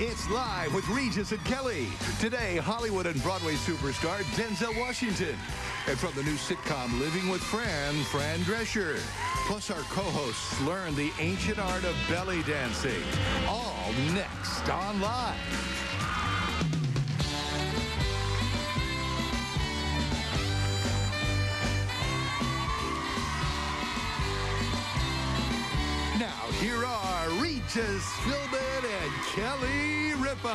It's Live with Regis and Kelly. Today, Hollywood and Broadway superstar Denzel Washington. And from the new sitcom Living with Fran Drescher. Plus, our co-hosts learn the ancient art of belly dancing. All next on Live. Now, here are Regis Philbin and Kelly Ripa.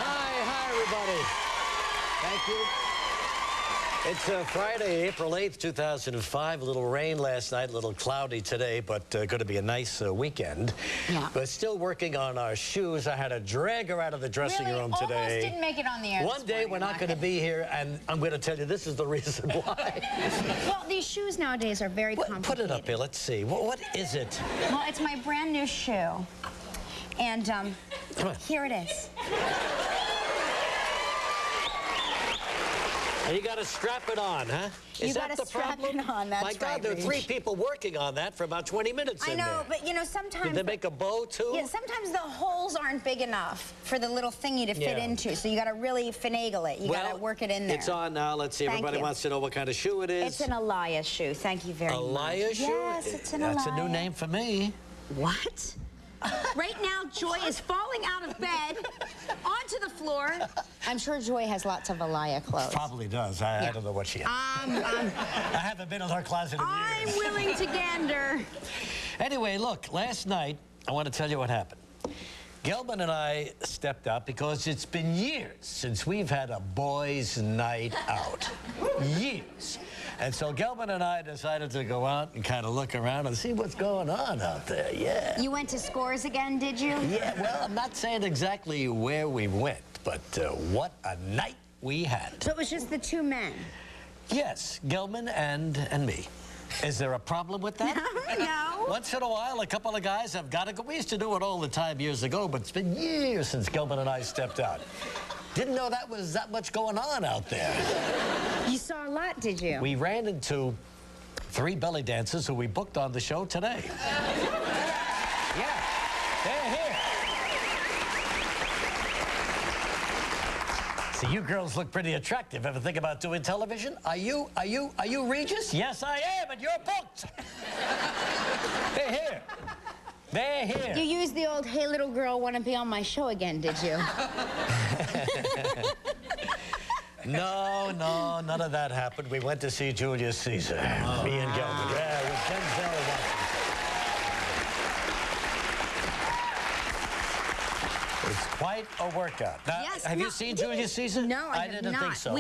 Hi, everybody. Thank you. It's Friday, April 8th, 2005. A little rain last night, a little cloudy today, but going to be a nice weekend. Yeah. But still working on our shoes. I had to drag her out of the dressing room today. Almost didn't make it on the air. One day we're not going to be here, and I'm going to tell you this is the reason why. Well, these shoes nowadays are very complicated. Put it up here. Let's see. What is it? Well, it's my brand new shoe. And here it is. And you got to strap it on, huh? You got to strap it on, that's My God, there are 3 people working on that for about 20 minutes I in know, there. but you know, sometimes... Did they make a bow, too? Yeah, sometimes the holes aren't big enough for the little thingy to fit into, so you got to really finagle it. You got to work it in there. It's on now. Let's see. Everybody wants to know what kind of shoe it is. It's an Elias shoe. Thank you very much. Elias shoe? Yes, it's an Elias. That's a new name for me. What? Right now, Joy is falling out of bed onto the floor. I'm sure Joy has lots of Elia clothes. Probably does. I don't know what she has. I haven't been in her closet in years. I'm willing to gander. Anyway, look, last night, I want to tell you what happened. Gelman and I stepped up because it's been years since we've had a boys' night out. Years. And so Gelman and I decided to go out and kind of look around and see what's going on out there, yeah. You went to Scores again, did you? Yeah, well, I'm not saying exactly where we went, but what a night we had. So it was just the 2 men? Yes, Gelman and me. Is there a problem with that? No. Once in a while, a couple of guys have got to go. We used to do it all the time years ago, but it's been years since Gelman and I stepped out. Didn't know that was that much going on out there. You saw a lot, did you? We ran into 3 belly dancers who we booked on the show today. Yeah, they're here. See, you girls look pretty attractive. Ever think about doing television? Are you Regis? Yes, I am, and you're booked. They're here. They're here. You used the old, hey, little girl, want to be on my show again, did you? No, none of that happened. We went to see Julius Caesar. Me and Gelman. Yeah, with Denzel Washington. It's quite a workout. Now, Yes, have you seen Julius Caesar? No, I didn't have not. think so.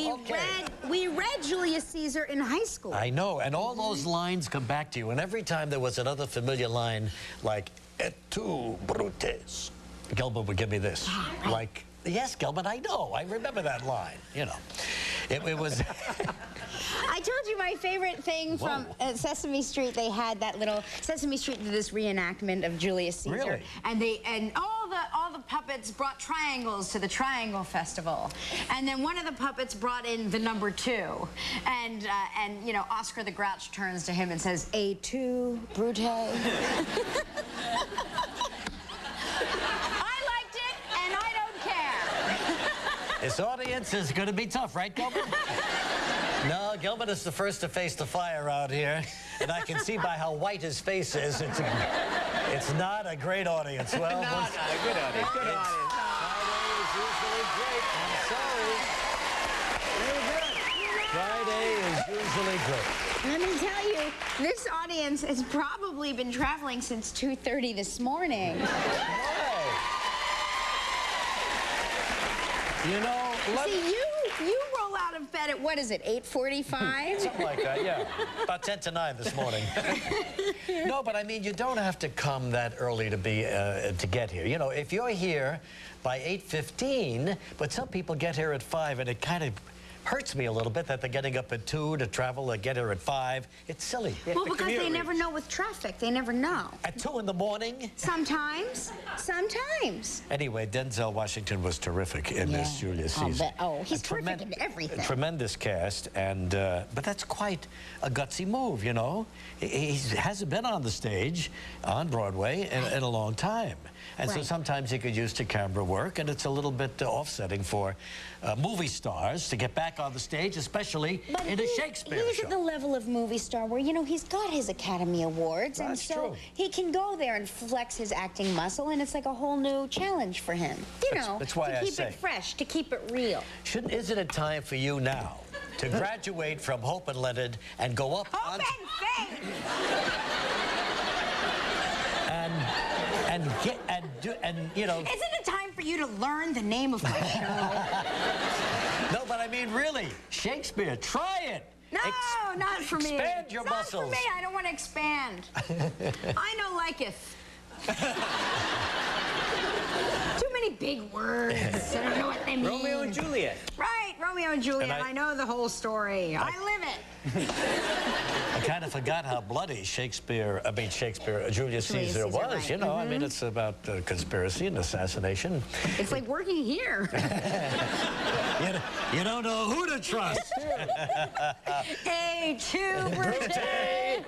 We read Julius Caesar in high school. I know, and all those lines come back to you. And every time there was another familiar line, like, et tu, brutes, Gelman would give me this. Like, yes, Gelman, I know. I remember that line, you know. It was... I told you my favorite thing from Sesame Street. They had that little... Sesame Street did this reenactment of Julius Caesar. Really? And all the puppets brought triangles to the Triangle Festival. And then one of the puppets brought in the number 2. And you know, Oscar the Grouch turns to him and says, et tu, brute? This audience is going to be tough, right, Gelman? No, Gelman is the first to face the fire out here. And I can see by how white his face is, it's not a great audience. Well, not a good audience. Good audience. Friday is usually great. I'm sorry. Friday is usually great. Let me tell you, this audience has probably been traveling since 2:30 this morning. You know, see, you roll out of bed at, what is it, 8:45? Something like that, yeah. About 10 to 9 this morning. No, but I mean, you don't have to come that early to get here. You know, if you're here by 8:15, but some people get here at 5, and it kind of hurts me a little bit that they're getting up at 2 to travel to get here at 5. It's silly. Well, because they never know with traffic. They never know. At 2 in the morning? Sometimes. Sometimes. Anyway, Denzel Washington was terrific in this Julius Caesar. He's terrific in everything. A tremendous cast, and but that's quite a gutsy move, you know. He hasn't been on the stage on Broadway in a long time. And so sometimes he could use the camera work, and it's a little bit offsetting for movie stars to get back on the stage, especially in a Shakespeare show. He's at the level of movie star where, you know, he's got his Academy Awards, and so he can go there and flex his acting muscle, and it's like a whole new challenge for him. You know, that's why to keep it fresh, to keep it real. Isn't it time for you now to graduate from Hope and Leonard and go up Hope and Faith! and you know. Isn't it time for you to learn the name of my show? No, but I mean, really, Shakespeare, try it. No, not for me. Expand your muscles. Not for me. I don't want to expand. I know liketh. Too many big words. I don't know what they mean. Romeo and Juliet. Right, Romeo and Juliet. I know the whole story. I live it. I kind of forgot how bloody Julius Caesar was, right. you know. I mean, it's about conspiracy and assassination. It's like working here. You don't know who to trust. A2 birthday.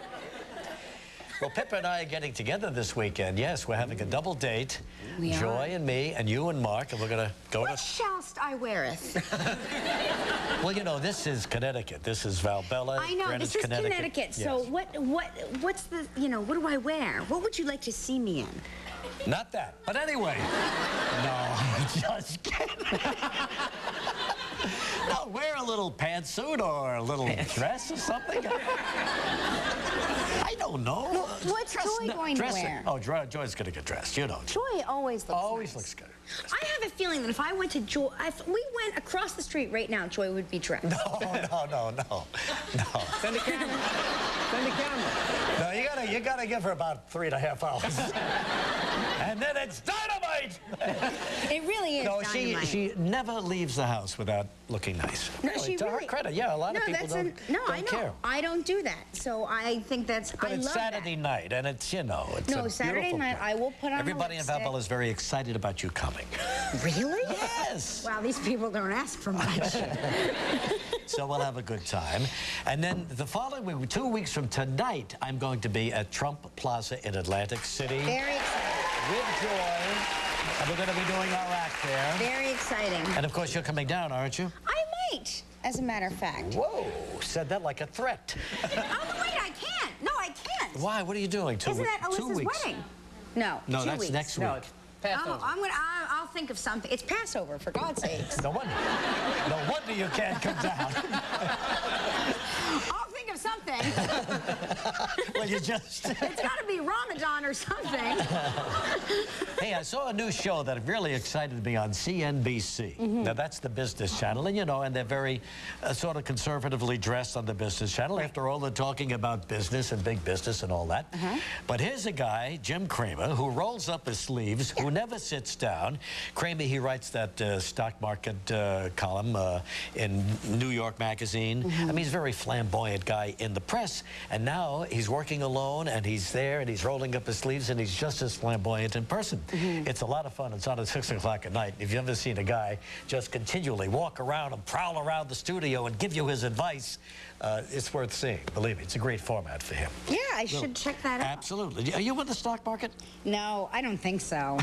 Well, Pippa and I are getting together this weekend. Yes, we're having a double date. We Joy and me, and you and Mark, and we're going to go What shallst I weareth? Well, you know, this is Connecticut. This is Valbella. I know, Greenwich, this is Connecticut. Yes. So what's the, you know, what do I wear? What would you like to see me in? Not that. But anyway. No, just kidding. No, wear a little pantsuit or a little dress or something. I don't know. Well, what's Joy going to wear? Oh, Joy's going to get dressed, you know. Joy always looks good. I have a feeling that if I went to Joy, if we went across the street right now, Joy would be dressed. No. Send the camera. Send the camera. No, you gotta give her about 3.5 hours. And then it's dynamite! It really is dynamite. she never leaves the house without looking nice. No, really, she to really... her credit, yeah, a lot of people don't care. I don't do that. So I think that's, but I it's love Saturday night, and it's, you know, it's No, Saturday night, I will put on Everybody in Valbella is very excited about you coming. Really? Yes. Wow, these people don't ask for much. So we'll have a good time. And then the following week, 2 weeks from tonight, I'm going to be at Trump Plaza in Atlantic City. Very exciting. With Joy. And we're going to be doing our act there. Very exciting. And of course, you're coming down, aren't you? I might, as a matter of fact. Whoa, said that like a threat. Oh, wait, I can't. No, I can't. Why? What are you doing? Isn't that Alyssa's wedding? No, no, 2 that's weeks. next week. No, it's Passover. I'll think of something. It's Passover, for God's sakes. No wonder you can't come down. I'll think of something. Well, you just... It's got to be Ramadan or something. Hey, I saw a new show that really excited me on CNBC. Now, that's the business channel, and, you know, and they're very sort of conservatively dressed on the business channel. After all, they're talking about business and big business and all that. But here's a guy, Jim Cramer, who rolls up his sleeves, who never sits down. Cramer, he writes that stock market column in New York Magazine. I mean, he's a very flamboyant guy in the press, and now he's working alone, and he's there, and he's rolling up his sleeves, and he's just as flamboyant in person. It's a lot of fun. It's on at 6 o'clock at night. If you've ever seen a guy just continually walk around and prowl around the studio and give you his advice, it's worth seeing. Believe me, it's a great format for him. Yeah, I should check that out. Absolutely. Are you in the stock market? No, I don't think so.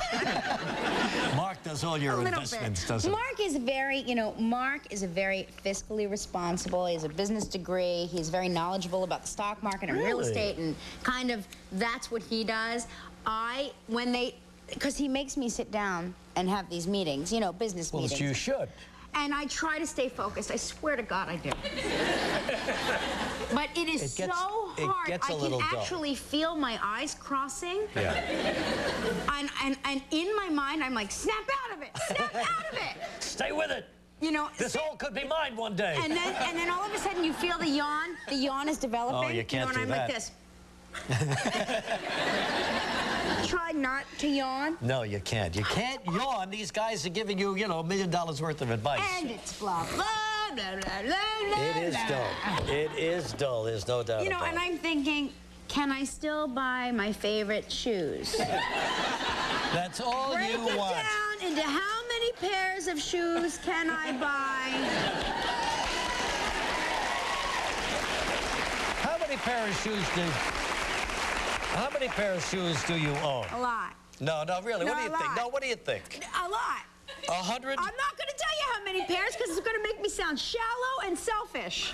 Mark does all your investments, doesn't he? Mark is very, you know, Mark is a very fiscally responsible. He has a business degree. He's very knowledgeable about the stock market and real estate, and kind of that's what he does. Because he makes me sit down and have these meetings, you know, business meetings. Well, you should. And I try to stay focused. I swear to God I do. But it is so hard. I can actually feel my eyes crossing. Yeah. And in my mind, I'm like, snap out of it. Snap out of it. Stay with it. You know, this all could be mine one day. And then all of a sudden you feel the yawn. The yawn is developing. Oh, you can't do and I'm that. like this. Try not to yawn. No, you can't. You can't yawn. These guys are giving you, you know, $1 million worth of advice. And it's blah, blah. blah, blah, blah, It is blah. dull. It is dull. There's no doubt You know, about and it. I'm thinking, can I still buy my favorite shoes? That's all Break you it want. down into how many pairs of shoes can I buy? How many pair of shoes do you own? A lot. No, really. No, What do you a think? lot. No, what do you think? A lot. 100? I'm not going to tell you how many pairs because it's going to make me sound shallow and selfish.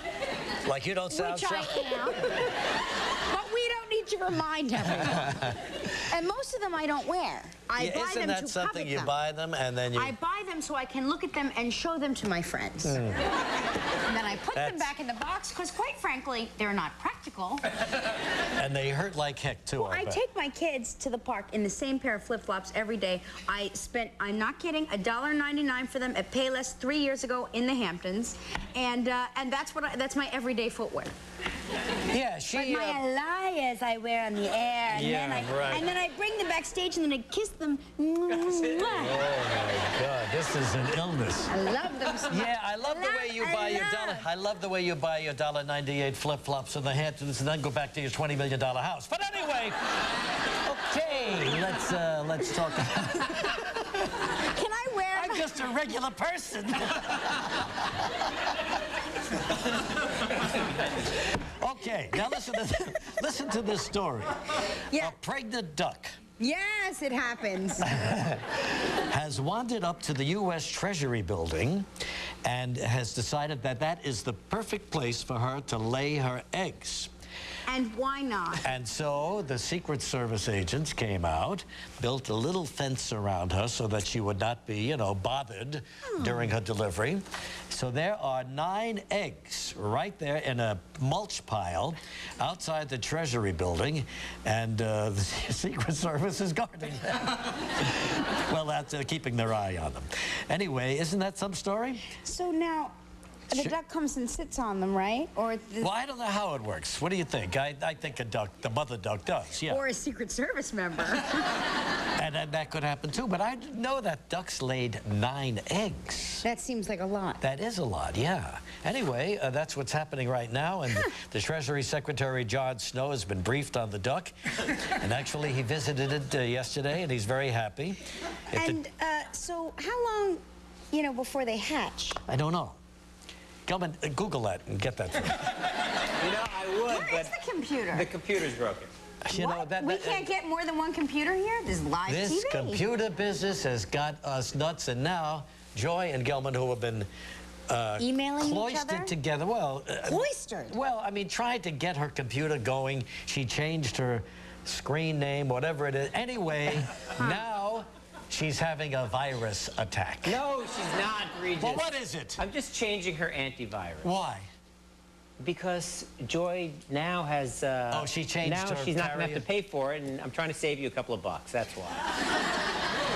Like you don't sound Which I shallow. am. But we don't need to remind everyone. And most of them I don't wear. I buy Isn't them that to something covet you them. buy them and then you... I buy them so I can look at them and show them to my friends. And then I put them back in the box because, quite frankly, they're not practical. And they hurt like heck, too, Well, I bet. take my kids to the park in the same pair of flip-flops every day. I'm not kidding, $1.99 for them at Payless 3 years ago in the Hamptons. And that's my everyday footwear. Yeah, she... But my Elias I wear on the air. And Yeah, then right. And then I bring them backstage and then I kiss them. Oh, my God, this is an illness. I love them so much. Yeah, I love the way you buy your dollar. I love the way you buy your $1.98 flip-flops in the Hamptons and then go back to your $20 million house. But anyway, okay, let's talk about... Can I wear I'm just a regular person. Okay, now listen to this story. Yeah. A pregnant duck Yes, it happens. has wandered up to the U.S. Treasury building and has decided that that is the perfect place for her to lay her eggs. And why not? And so the Secret Service agents came out, built a little fence around her so that she would not be, bothered during her delivery. So there are 9 eggs right there in a mulch pile outside the Treasury building, and the Secret Service is guarding them. Well, that's keeping their eye on them. Anyway, isn't that some story? So now, the Sure. duck comes and sits on them, right? Or Well, I don't know how it works. What do you think? I think a duck, the mother duck does, yeah. or a Secret Service member. And that could happen too, but I didn't know that ducks laid 9 eggs. That seems like a lot. That is a lot, yeah. Anyway, that's what's happening right now, and the Treasury Secretary Jon Snow has been briefed on the duck, and actually he visited it yesterday, and he's very happy. If the- And so how long, before they hatch? I don't know. Gelman, Google that and get that. You know, I would, Where but is the computer? the computer's broken. What? We can't get more than one computer here? This is live This TV. computer business has got us nuts, and now Joy and Gelman, who have been Emailing each cloistered other? together. Well, Cloistered? Well, I mean, tried to get her computer going. She changed her screen name, whatever it is. Anyway, now she's having a virus attack. No, she's not, Regis. Well, what is it? I'm just changing her antivirus. Why? Because Joy now has... she changed now her she's not going to carrier? have to pay for it, and I'm trying to save you a couple of bucks. That's why.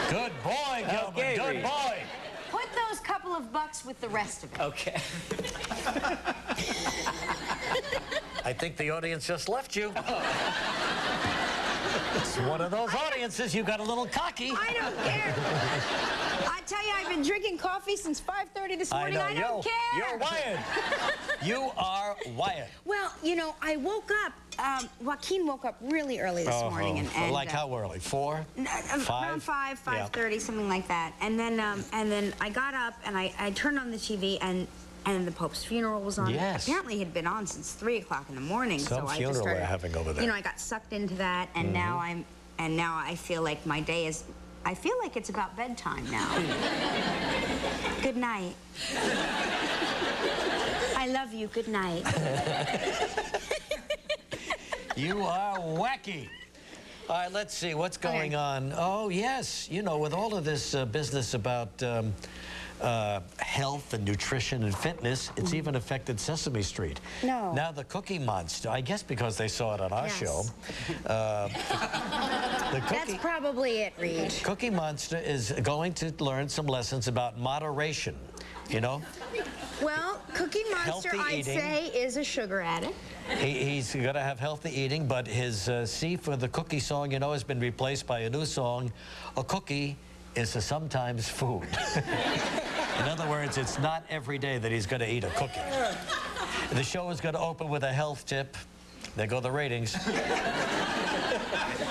Good boy, Gelman. Okay, Good Reed. boy. Put those couple of bucks with the rest of it. Okay. I think the audience just left you. It's one of those audiences. You got a little cocky. I don't care. I tell you, I've been drinking coffee since 5:30 this morning. I don't care. You're wired. You are wired. Well, I woke up. Joaquin woke up really early this morning, and like how early? 4? around 5:30, something like that. And then I got up and I turned on the TV and the Pope's funeral was on. Yes. Apparently, it had been on since 3 o'clock in the morning. Some so I funeral just started, they're having over there. I got sucked into that, and now I feel like my day is. I feel like it's about bedtime now. Good night. I love you. Good night. You are wacky. All right, let's see what's going on. Oh, yes. With all of this business about health and nutrition and fitness, it's even affected Sesame Street. No. Now the Cookie Monster, I guess because they saw it on our Yes. show. The That's probably it, Reed. Cookie Monster is going to learn some lessons about moderation, Well, Cookie Monster, Healthy I'd eating. say, is a sugar addict. He's going to have healthy eating, but his C for the cookie song, has been replaced by a new song, A Cookie is a sometimes food. In other words, it's not every day that he's going to eat a cookie. The show is going to open with a health tip. There go the ratings.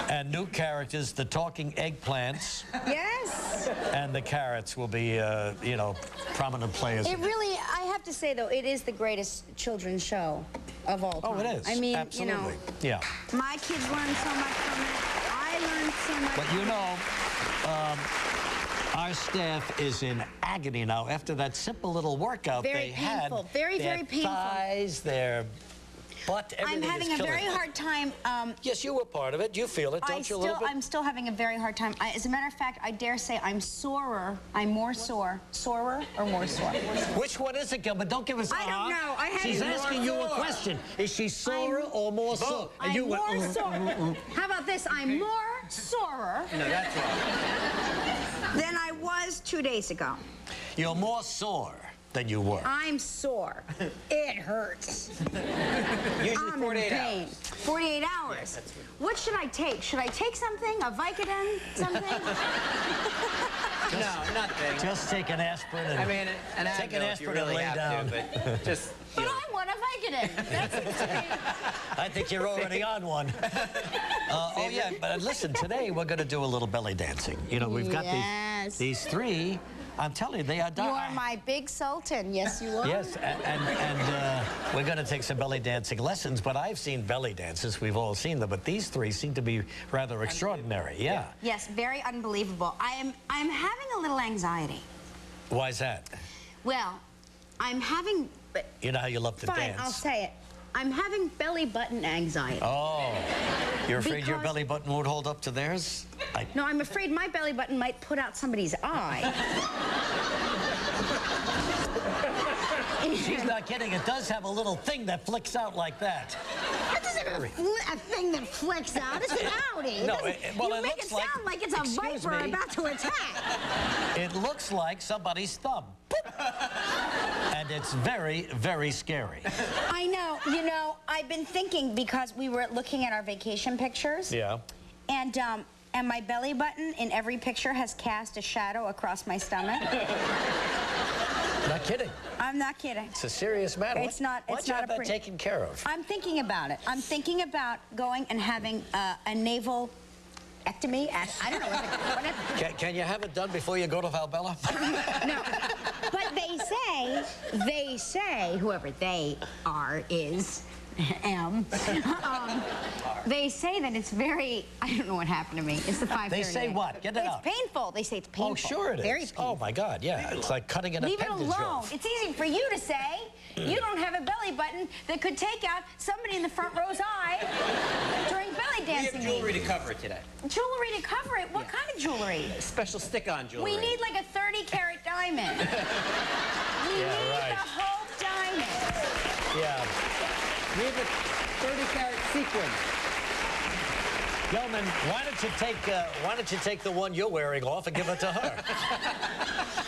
And new characters, the talking eggplants. Yes. And the carrots will be, you know, prominent players. It really, I have to say, though, it is the greatest children's show of all time. Oh, it is. I mean, absolutely. you know, yeah. my kids learned so much from it. I learned so much But from you know, our staff is in agony now after that simple little workout Very they had. painful. Very, their very painful. Thighs, their butt, everything I'm having is a killing. very hard time. Yes, you were part of it. You feel it, don't you, a little bit? I'm still having a very hard time. As a matter of fact, I dare say I'm sorer. I'm more sore. Sorer or more sore? Which one is it, Gilbert? Don't give us. I don't know. I haven't She's been asking you a question. Is she sorer or more sore? And I'm you went, more sore. How about this? I'm more sorer No, that's wrong. than I was 2 days ago. You're more sore than you were. I'm sore. It hurts. Usually I'm 48 in pain. hours. 48 hours. What should I take? Should I take something? A Vicodin? Something? No, nothing. Just take an asprin and I mean, an take an Advil if you asprin really and lay have down. to, but just... But I want a Vicodin. That's I think you're already on one. Oh, yeah, but listen, today we're going to do a little belly dancing. You know, we've got Yes. these three. I'm telling you, they are You are my big sultan. Yes, you are. Yes, and we're going to take some belly dancing lessons, but I've seen belly dances. We've all seen them, but these three seem to be rather extraordinary. Yeah. Yes, very unbelievable. I'm having a little anxiety. Why's that? Well, I'm having... You know how you love to Fine, dance. I'll say it. I'm having belly button anxiety. Oh, you're afraid your Because- belly button won't hold up to theirs? No, I'm afraid my belly button might put out somebody's eye. She's not kidding. It does have a little thing that flicks out like that. That isn't a thing that flicks out. It's an outie. No, You it make looks it sound like it's a excuse viper me. about to attack. It looks like somebody's thumb. And it's very, very scary. I know. You know, I've been thinking because we were looking at our vacation pictures. Yeah. And my belly button in every picture has cast a shadow across my stomach. Not kidding. I'm not kidding. It's a serious matter. It's not. Why It's don't you not have a that pretty. taken care of? I'm thinking about it. I'm thinking about going and having a naval ectomy. I don't know what it. Can you have it done before you go to Valbella? No, but they say, whoever they are is, they say that it's very, I don't know what happened to me. It's the 5:30. They say what? Get it out. It's painful. They say it's painful. Oh, sure it is. Very painful. Oh, my God, yeah. It's like cutting an Leave it appendage alone. off. It's easy for you to say. You don't have a belly button that could take out somebody in the front row's eye during belly We dancing. have jewelry to cover it today. Jewelry to cover it? What kind of jewelry? Special stick-on jewelry. We need like a 30-carat diamond. We need right. the whole diamond. Yeah. We have a 30-carat sequin. Yeoman, why don't you take the one you're wearing off and give it to her?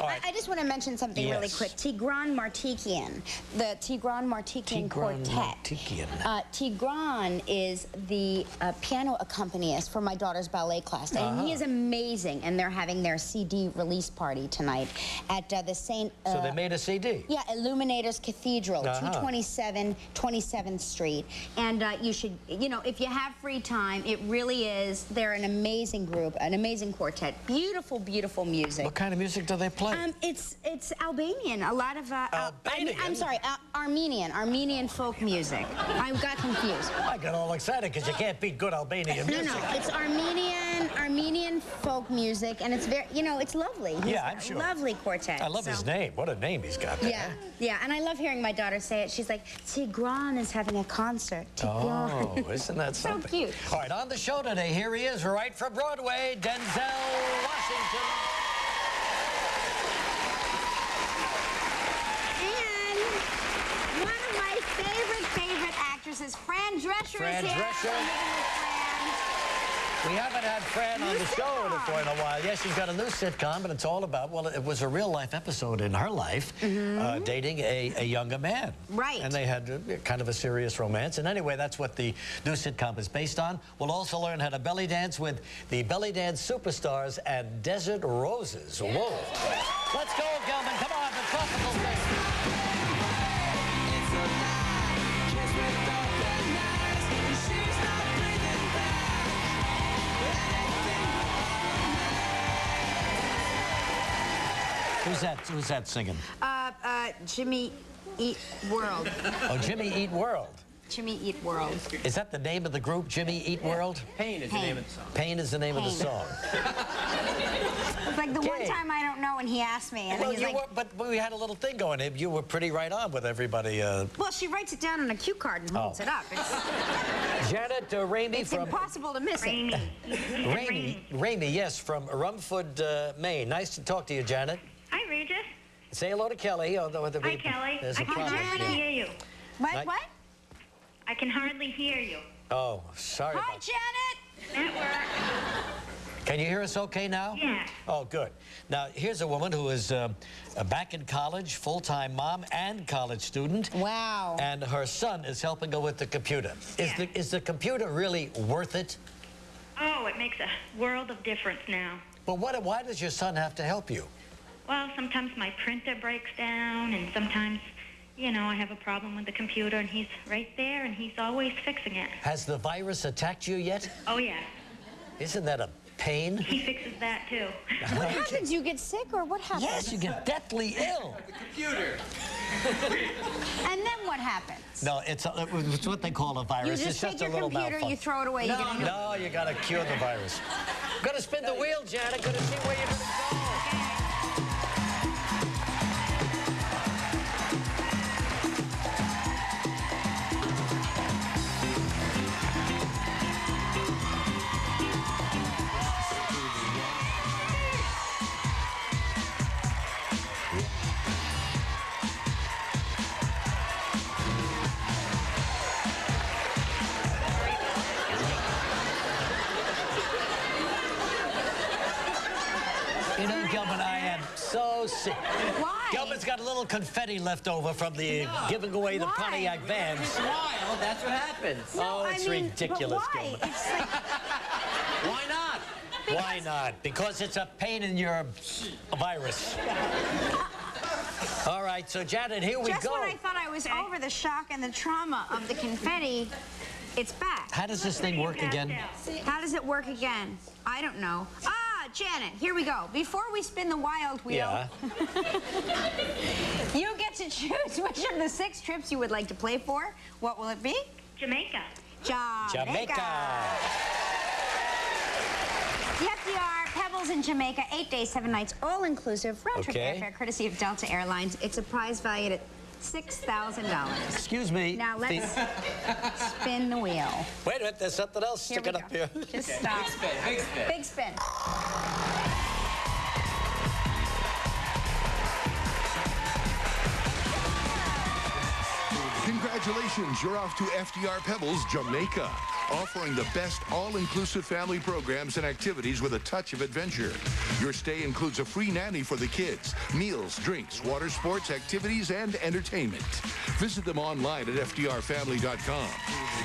All right. I just want to mention something really Yes. quick. Tigran Martikian, the Tigran Martikian Quartet. Martikian. Tigran is the piano accompanist for my daughter's ballet class, and he is amazing. And they're having their CD release party tonight at the St. So they made a CD. Yeah, Illuminators Cathedral, 227 27th Street. And you should, you know, if you have free time, it really is. They're an amazing group, an amazing quartet. Beautiful, beautiful music. What kind of music do they play? It's Albanian. A lot of Albanian? I'm sorry, Armenian folk music. I got confused. I got all excited because you can't beat good Albanian No, music. no, it's Armenian folk music, and it's very, you know, it's lovely. He's Yeah, I'm a sure. Lovely quartet. I love his name. What a name he's got there. Yeah, yeah, and I love hearing my daughter say it. She's like, Tigran is having a concert. Tigran. Oh, isn't that So something? cute. All right, on the show today, here he is, right from Broadway, Denzel Washington. And one of my favorite actresses, Fran Drescher, Fran is here. Drescher. Living with Fran. We haven't had Fran on New the show sitcom. for a while. Yes, she's got a new sitcom, and it's all about, well, it was a real-life episode in her life, dating a younger man. Right. And they had kind of a serious romance. And anyway, that's what the new sitcom is based on. We'll also learn how to belly dance with the belly dance superstars and Desert Roses. Whoa. Let's go, Gelman. Come on. Tropical Festival. Who's that singing? Jimmy Eat World. Oh, Jimmy Eat World. Jimmy Eat World. Is that the name of the group, Jimmy Eat World? Pain is the name of the song. Pain is the name of the song. It's like the one Okay. time I don't know and he asked me. And Well, he's you like, were, but we had a little thing going. You were pretty right on with everybody. well, she writes it down on a cue card and holds it up. Janet Ramey It's from... impossible to miss it. Ramey, yes, from Rumford, Maine. Nice to talk to you, Janet. Hi, Regis. Say hello to Kelly. Although Hi, Kelly. There's I a can problem hardly here. hear you. What? What? I can hardly hear you. Oh, sorry Hi, about Janet. Network. Can you hear us okay now? Yeah. Oh, good. Now, here's a woman who is back in college, full-time mom and college student. Wow. And her son is helping her with the computer. Yeah. Is the computer really worth it? Oh, it makes a world of difference now. Well, why does your son have to help you? Well, sometimes my printer breaks down, and sometimes, you know, I have a problem with the computer, and he's right there, and he's always fixing it. Has the virus attacked you yet? Oh, yeah. Isn't that a pain? He fixes that, too. What happens? You get sick or what happens? Yes, you get deathly ill. The computer. And then what happens? No, it's what they call a virus. You It's just take a your little computer, you malfunction. throw it away, you get a new No, you gotta cure the virus. Gotta spin the wheel, Janet. Gotta see where you're gonna go. You know, Gilbert, I am so sick. Why? Gilbert's got a little confetti left over from the giving away the Why? Pontiac vans. It's wild. That's what happens. Oh, it's ridiculous, But why? Gilbert. It's like, Why not? Why not? Because it's a pain in your virus. All right, so Janet, here we just go. when I thought I was over the shock and the trauma of the confetti, it's back. How does this thing work again? How does it work again? I don't know. Ah, Janet, here we go. Before we spin the wild wheel, Yeah. you get to choose which of the 6 trips you would like to play for. What will it be? Jamaica. Jamaica. The FDR, Pebbles in Jamaica, 8 days, 7 nights, all inclusive, round trip Okay. airfare, courtesy of Delta Airlines. It's a prize valued at $6,000. Excuse me. Now let's spin the wheel. Wait a minute, there's something else Here we sticking go. up here. Just stop. Big spin. Big spin. Big spin. Congratulations, you're off to FDR Pebbles, Jamaica, offering the best all-inclusive family programs and activities with a touch of adventure. Your stay includes a free nanny for the kids, meals, drinks, water sports, activities, and entertainment. Visit them online at fdrfamily.com.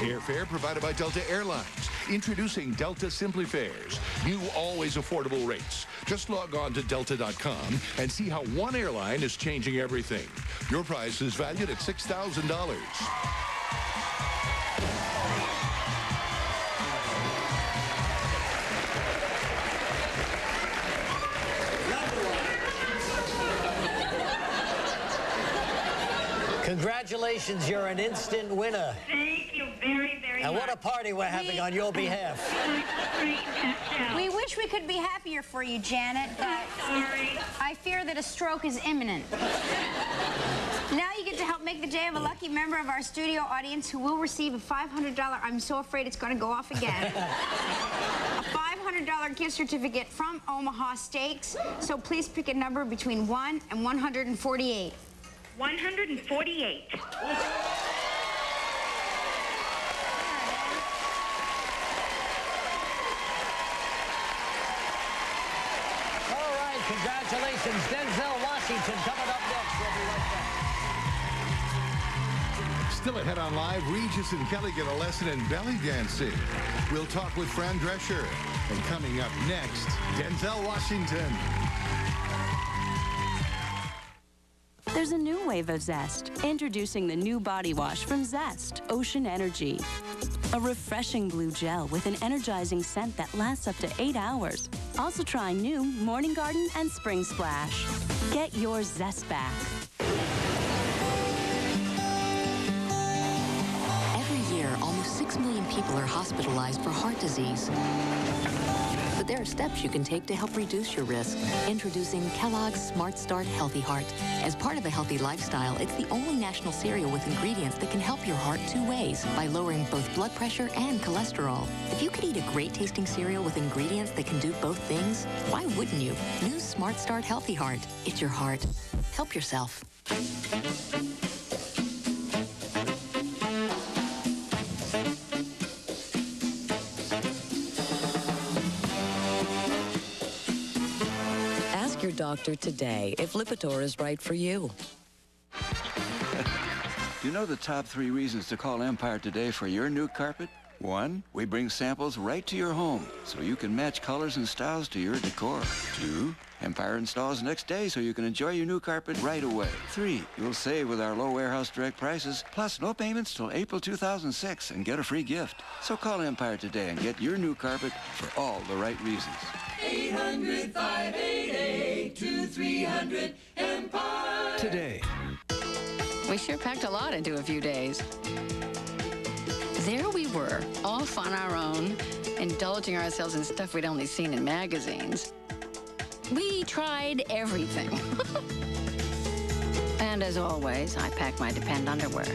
Airfare provided by Delta Airlines. Introducing Delta Simply Fares. New always affordable rates. Just log on to delta.com and see how one airline is changing everything. Your prize is valued at $6,000. Congratulations, you're an instant winner. Thank you very, very And much. what a party we're having on your behalf. We wish we could be happier for you, Janet, but Sorry. I fear that a stroke is imminent. Now you get to help make the day of a lucky member of our studio audience who will receive a $500, I'm so afraid it's going to go off again, a $500 gift certificate from Omaha Steaks. So please pick a number between 1 and 148. 148. All right, congratulations. Denzel Washington coming up next. We'll be right back. Still ahead on Live, Regis and Kelly get a lesson in belly dancing. We'll talk with Fran Drescher. And coming up next, Denzel Washington. There's a new wave of zest. Introducing the new body wash from Zest, Ocean Energy. A refreshing blue gel with an energizing scent that lasts up to 8 hours. Also try new Morning Garden and Spring Splash. Get your zest back. Every year, almost 6 million people are hospitalized for heart disease. But there are steps you can take to help reduce your risk. Introducing Kellogg's Smart Start Healthy Heart. As part of a healthy lifestyle, it's the only national cereal with ingredients that can help your heart 2 ways, by lowering both blood pressure and cholesterol. If you could eat a great-tasting cereal with ingredients that can do both things, why wouldn't you? New Smart Start Healthy Heart. It's your heart. Help yourself. Ask your doctor today if Lipitor is right for you. Do you know the top 3 reasons to call Empire today for your new carpet? 1, we bring samples right to your home, so you can match colors and styles to your decor. 2, Empire installs next day, so you can enjoy your new carpet right away. 3, you'll save with our low warehouse direct prices, plus no payments till April 2006, and get a free gift. So call Empire today and get your new carpet for all the right reasons. 800-588-2300 Empire. Today. We sure packed a lot into a few days. There we were, off on our own, indulging ourselves in stuff we'd only seen in magazines. We tried everything. And as always, I packed my Depend underwear.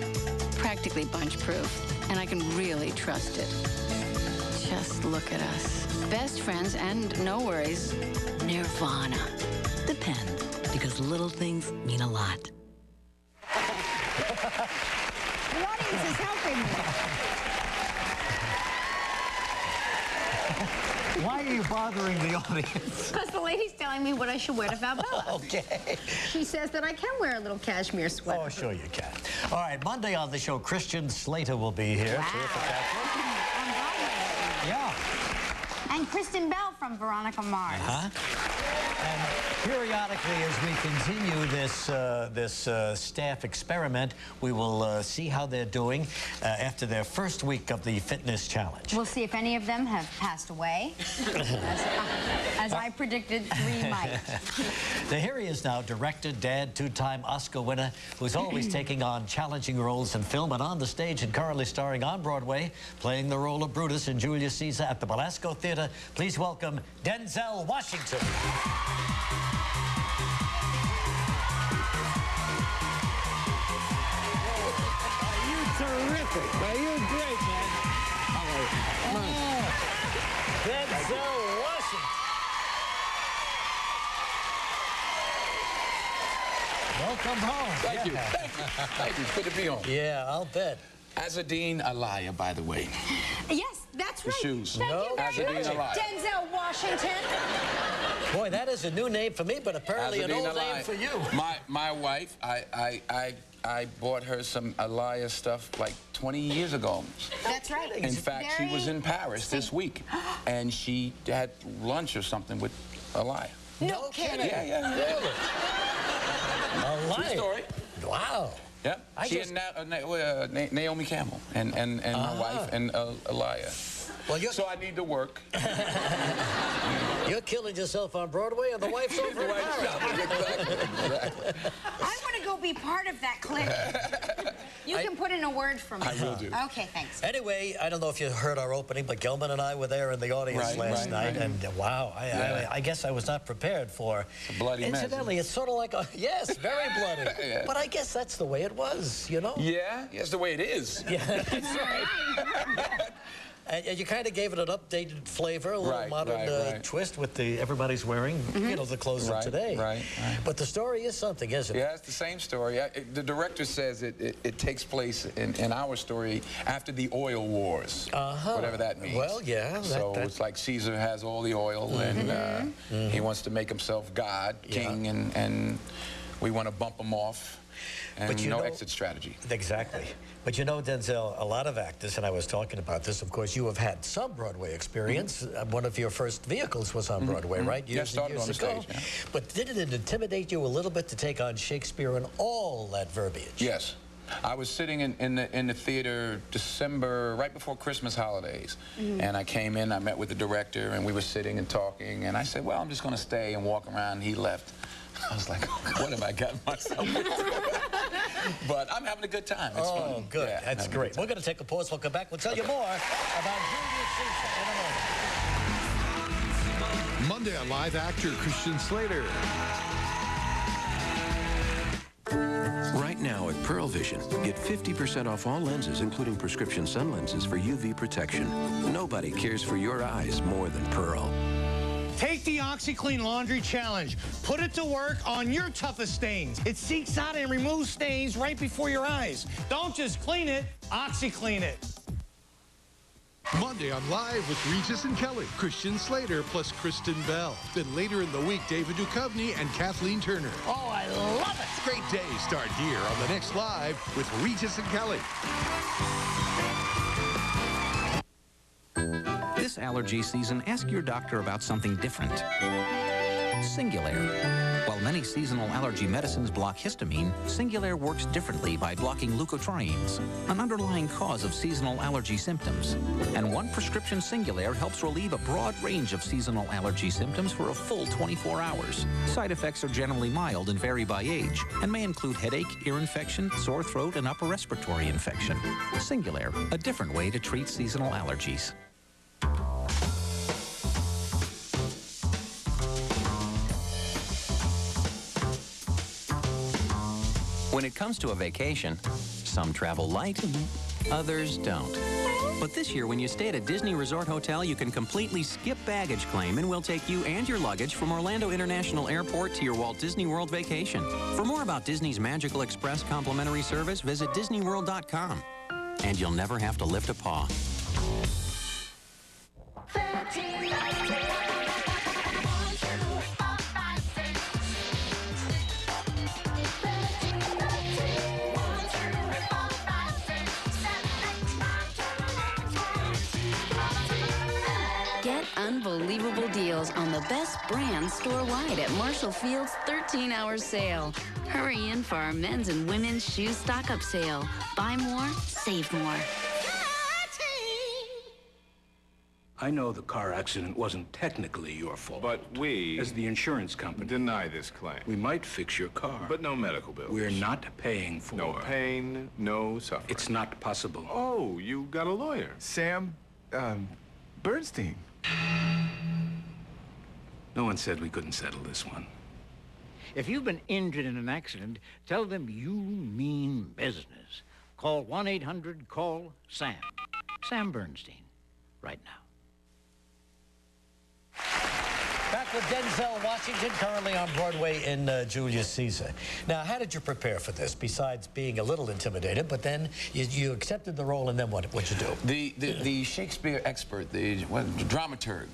Practically bunch-proof, and I can really trust it. Just look at us. Best friends and, no worries, nirvana. Depend, because little things mean a lot. The audience is helping me. Why are you bothering the audience? Because the lady's telling me what I should wear to Valbella. Okay. She says that I can wear a little cashmere sweater. Oh, sure you can. All right, Monday on the show, Christian Slater will be here. Wow. Terrific actor. Yeah. And Kristen Bell from Veronica Mars. And periodically, as we continue this staff experiment, we will see how they're doing after their first week of the fitness challenge. We'll see if any of them have passed away, as I predicted 3 might. Now, here he is now, director, dad, 2-time Oscar winner, who's always taking on challenging roles in film and on the stage, and currently starring on Broadway, playing the role of Brutus in Julius Caesar at the Belasco Theater. Please welcome Denzel Washington. Terrific. Well, you're great, man. All right. Come on. Denzel Washington. Welcome home. Thank you. Thank you. Thank you. It's good to be on. Yeah, I'll bet. As a dean, a liar, by the way. Yes, that's right. shoes. Thank you As a very dean, much, a liar. Denzel Washington. Boy, that is a new name for me, but apparently an old name for you. My wife, I bought her some Alaya stuff like 20 years ago. That's right. In fact, she was in Paris this week, and she had lunch or something with Alaya. No kidding. Yeah. Really? True story. Wow. Yep. She and Naomi Campbell and my wife and Alaya. Well, so I need to work. You're killing yourself on Broadway, and the wife's over in Paris. Exactly. I want to go be part of that clique. You can put in a word for me. I will do. Okay, thanks. Anyway, I don't know if you heard our opening, but Gelman and I were there in the audience last night, and wow, I guess I was not prepared for. It's a bloody mess. Incidentally, it's sort of like a, yes, very bloody. Yeah. But I guess that's the way it was, you know? Yeah, that's the way it is. Yeah, that's right. And you kind of gave it an updated flavor, a little modern twist with the everybody's wearing, you know, the clothes of today. Right. But the story is something, isn't it? Yeah, it's the same story. The director says it takes place in our story after the oil wars, whatever that means. Well, yeah. So it's like Caesar has all the oil, and he wants to make himself God, king, and we want to bump him off. and But you no know, exit strategy. Exactly. But you know, Denzel, a lot of actors, and I was talking about this, of course, you have had some Broadway experience. One of your first vehicles was on Broadway, right? Yeah, started on the stage, yeah. But didn't it intimidate you a little bit to take on Shakespeare and all that verbiage? Yes. I was sitting in the theater December, right before Christmas holidays. And I came in, I met with the director, and we were sitting and talking. And I said, well, I'm just going to stay and walk around. He left. I was like, what have I gotten myself into? But I'm having a good time. It's fun. Good. Yeah, That's great. We're going to take a pause. We'll come back. We'll tell you more about Julius Caesar in a moment. Monday on Live, actor Christian Slater. Right now at Pearle Vision, get 50% off all lenses, including prescription sun lenses for UV protection. Nobody cares for your eyes more than Pearle. Take the Oxi Clean Laundry Challenge. Put it to work on your toughest stains. It seeks out and removes stains right before your eyes. Don't just clean it, Oxi Clean it. Monday on Live with Regis and Kelly, Christian Slater plus Kristen Bell. Then later in the week, David Duchovny and Kathleen Turner. Oh, I love it. Great days start here on the next Live with Regis and Kelly. This allergy season, ask your doctor about something different. Singulair. While many seasonal allergy medicines block histamine, Singulair works differently by blocking leukotrienes, an underlying cause of seasonal allergy symptoms. And one prescription Singulair helps relieve a broad range of seasonal allergy symptoms for a full 24 hours. Side effects are generally mild and vary by age, and may include headache, ear infection, sore throat, and upper respiratory infection. Singulair, a different way to treat seasonal allergies. When it comes to a vacation, some travel light, others don't. But this year, when you stay at a Disney Resort Hotel, you can completely skip baggage claim, and we'll take you and your luggage from Orlando International Airport to your Walt Disney World vacation. For more about Disney's Magical Express complimentary service, visit DisneyWorld.com. And you'll never have to lift a paw. Get unbelievable deals on the best brands store-wide at Marshall Field's 13-hour sale. Hurry in for our men's and women's shoe stock-up sale. Buy more, save more. I know the car accident wasn't technically your fault. But we, as the insurance company, deny this claim. We might fix your car. But no medical bills. We're not paying for... No pain, no suffering. It's not possible. Oh, you got a lawyer. Sam, Bernstein. No one said we couldn't settle this one. If you've been injured in an accident, tell them you mean business. Call 1-800-CALL-SAM. Sam Bernstein, right now. Back with Denzel Washington, currently on Broadway in Julius Caesar. Now, how did you prepare for this, besides being a little intimidated, but then you accepted the role, and then what'd you do? The Shakespeare expert, the dramaturg,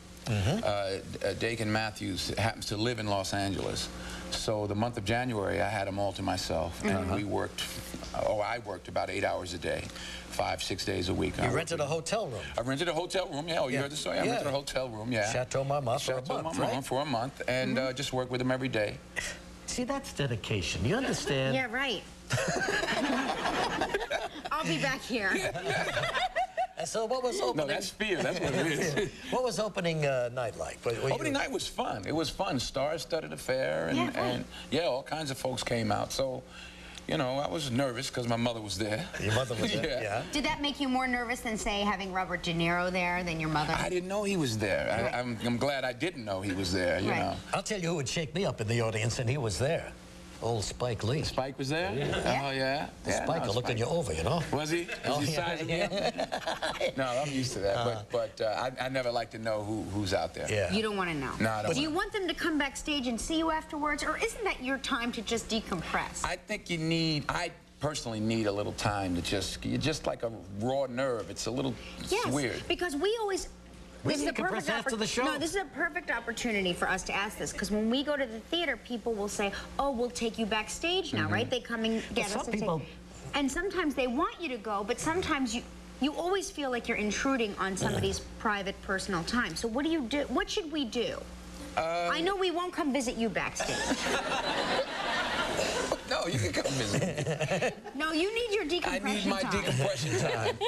Dakin Matthews, happens to live in Los Angeles. So the month of January, I had him all to myself, and we worked, I worked about 8 hours a day, 5-6 days a week. You rented a hotel room? I rented a hotel room, yeah. Oh, you heard the story? I rented a hotel room, yeah. Chateau Marmont for a month, right? For a month, and just worked with him every day. See, that's dedication. You understand? Yeah, right. I'll be back here. So what was opening? No, that's fear. That's what it is. What was opening night like? Opening night was fun. It was fun. Star-studded affair, and all kinds of folks came out. So, you know, I was nervous because my mother was there. Your mother was there? Yeah. Did that make you more nervous than, say, having Robert De Niro there than your mother? I didn't know he was there. Right. I'm glad I didn't know he was there, you know. I'll tell you who would shake me up in the audience, and he was there. Old Spike Lee. Spike was there? Yeah. Oh, yeah? Spike was looking you over, you know? Was he? Was he sizing you? No, I'm used to that, but I never like to know who's out there. Yeah. You don't want to know. No, I don't. Do you want them to come backstage and see you afterwards, or isn't that your time to just decompress? I think you need, I personally need a little time to you're just like a raw nerve. It's a little weird. Because we always, We can press after the show. No, this is a perfect opportunity for us to ask this, because when we go to the theater, people will say, "Oh, we'll take you backstage now," right? They come and get us. And sometimes they want you to go, but sometimes you always feel like you're intruding on somebody's private, personal time. So what do you do? What should we do? I know we won't come visit you backstage. No, you can come visit me. No, you need your decompression time. I need my decompression time.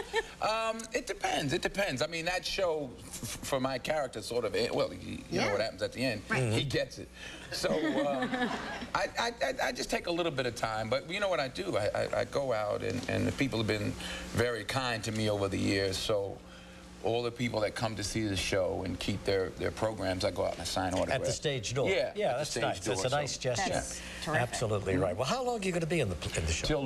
It depends. It depends. I mean, that show, for my character, sort of, well, you know what happens at the end. Right. He gets it. So I just take a little bit of time. But you know what I do? I go out, and the people have been very kind to me over the years. So all the people that come to see the show and keep their programs, I go out and I sign autographs. At the stage door. Yeah, that's nice. It's a nice gesture. That's terrific. Absolutely right. Well, how long are you going to be in the show? Till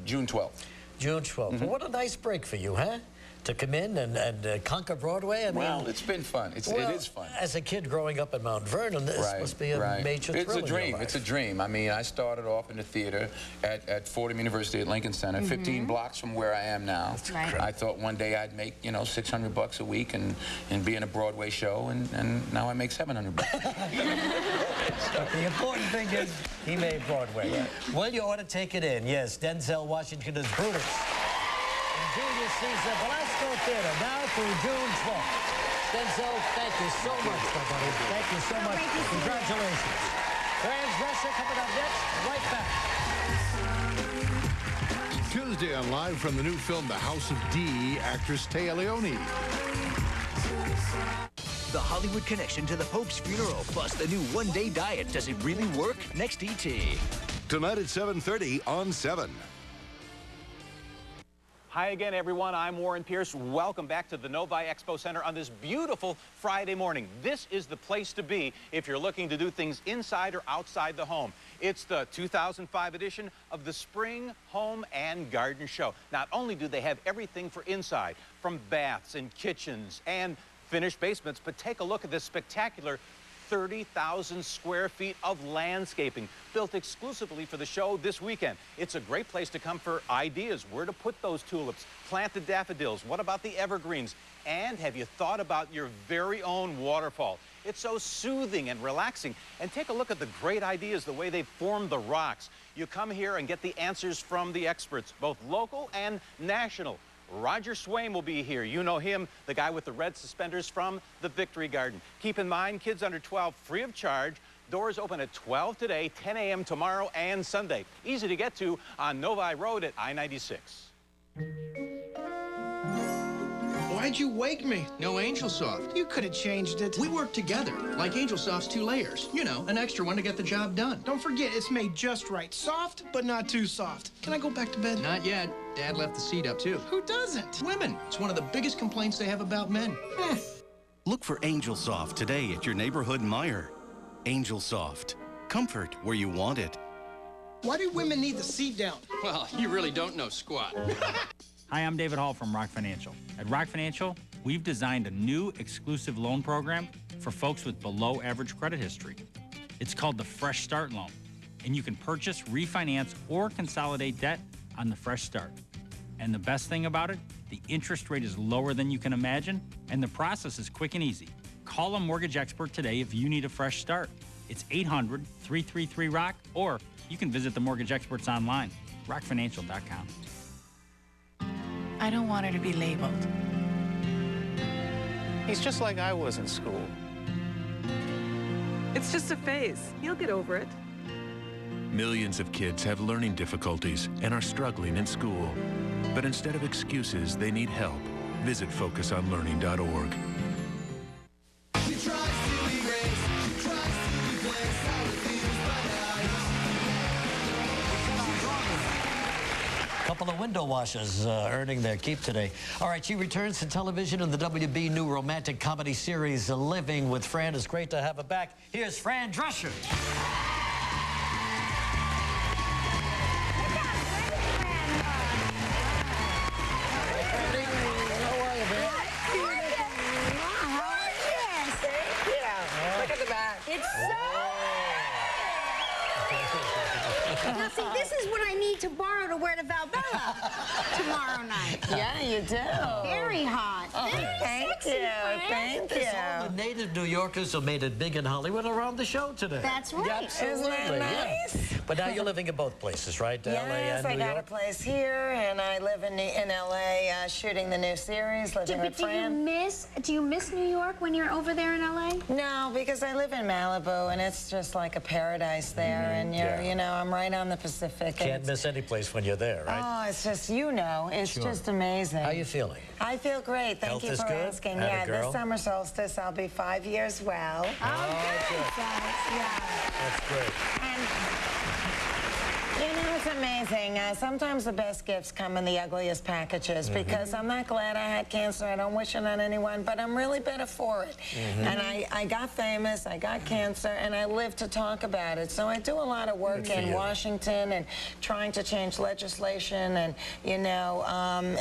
June 12th. June 12th. Well, what a nice break for you, huh? To come in and conquer Broadway. I mean, well, it's been fun. It is fun. As a kid growing up in Mount Vernon, this must be a major thrill. It's a dream. It's a dream. I mean, I started off in the theater at Fordham University at Lincoln Center, 15 blocks from where I am now. I thought one day I'd make, you know, $600 a week and be in a Broadway show, and now I make $700. But the important thing is he made Broadway. Right. Well, you ought to take it in. Yes, Denzel Washington is Brutus. Junior season, Belasco Theater, now through June 12th. Denzel, thank you so much, my buddy. Thank you so much. Congratulations. Transgressor coming up next, right back. Tuesday on Live from the new film The House of D, actress Téa Leoni. The Hollywood connection to the Pope's funeral, plus the new one-day diet. Does it really work? Next ET. Tonight at 7:30 on 7. Hi again, everyone. I'm Warren Pierce. Welcome back to the Novi Expo Center on this beautiful Friday morning. This is the place to be if you're looking to do things inside or outside the home. It's the 2005 edition of the Spring Home and Garden Show. Not only do they have everything for inside, from baths and kitchens and finished basements, but take a look at this spectacular 30,000 square feet of landscaping built exclusively for the show this weekend. It's a great place to come for ideas, where to put those tulips, plant the daffodils, what about the evergreens, and have you thought about your very own waterfall? It's so soothing and relaxing. And take a look at the great ideas, the way they've formed the rocks. You come here and get the answers from the experts, both local and national. Roger Swain will be here. You know him, the guy with the red suspenders from the Victory Garden. Keep in mind, kids under 12, free of charge. Doors open at 12 today, 10 a.m. tomorrow and Sunday. Easy to get to on Novi Road at I-96. Why'd you wake me? No Angel Soft. You could have changed it. We work together, like Angel Soft's 2 layers. You know, an extra one to get the job done. Don't forget, it's made just right. Soft, but not too soft. Can I go back to bed? Not yet. Dad left the seat up, too. Who doesn't? Women. It's one of the biggest complaints they have about men. Look for Angel Soft today at your neighborhood Meijer. Angel Soft. Comfort where you want it. Why do women need the seat down? Well, you really don't know squat. Hi, I'm David Hall from Rock Financial. At Rock Financial, we've designed a new exclusive loan program for folks with below average credit history. It's called the Fresh Start Loan, and you can purchase, refinance, or consolidate debt on the Fresh Start. And the best thing about it, the interest rate is lower than you can imagine, and the process is quick and easy. Call a mortgage expert today if you need a fresh start. It's 800-333-ROCK, or you can visit the mortgage experts online, rockfinancial.com. I don't want her to be labeled. He's just like I was in school. It's just a phase. You'll get over it. Millions of kids have learning difficulties and are struggling in school. But instead of excuses, they need help. Visit focusonlearning.org. Couple of window washers earning their keep today. All right, she returns to television in the WB new romantic comedy series, Living with Fran. It's great to have her back. Here's Fran Drescher. Now, see, this is what I need to borrow to wear to Valbella tomorrow night. Yeah, you do. Very hot. Thank you. Thank you. All the native New Yorkers who made it big in Hollywood are on the show today. That's right. Absolutely. Isn't that nice? Yeah. But now you're living in both places, right? Yes, LA and New I got York? a place here, and I live in LA shooting the new series, living with Fran. Do you miss New York when you're over there in LA? No, because I live in Malibu, and it's just like a paradise there, and you know, I'm right on the Pacific. Can't miss any place when you're there, right? Oh, it's just, it's just amazing. How are you feeling? I feel great. Thank Health you is for good? asking. Atta Yeah, girl? this summer solstice, I'll be 5 years well. That's great. You know, it's amazing. Sometimes the best gifts come in the ugliest packages because I'm not glad I had cancer. I don't wish it on anyone, but I'm really better for it. And I got famous, I got cancer, and I live to talk about it. So I do a lot of work in Washington and trying to change legislation and, you know,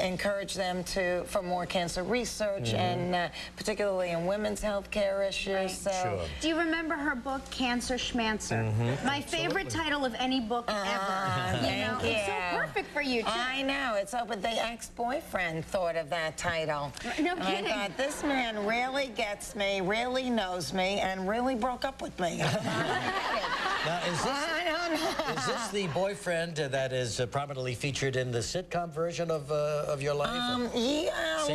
encourage them for more cancer research and particularly in women's health care issues. So. Do you remember her book, Cancer Schmancer? My favorite title of any book ever. Thank you. It's so perfect for you, too. I know. It's open. The ex-boyfriend thought of that title. No and kidding. I thought, this man really gets me, really knows me, and really broke up with me. Now, is this the boyfriend that is prominently featured in the sitcom version of your life? Yeah,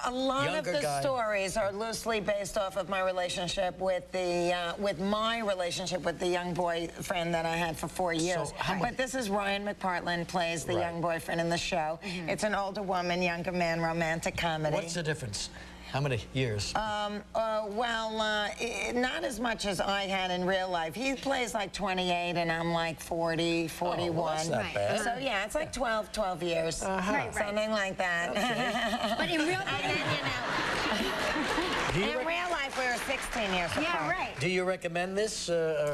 a lot of the guy. stories are loosely based off of my relationship with my relationship with the young boyfriend that I had for 4 years. But this is Ryan McPartland plays the young boyfriend in the show. It's an older woman, younger man, romantic comedy. What's the difference? How many years? Not as much as I had in real life. He plays like 28 and I'm like 40, 41. well, that's not bad. So yeah, it's like 12 years. Something like that. Okay. But in real in real life, we were 16 years apart. Yeah, right. Do you recommend this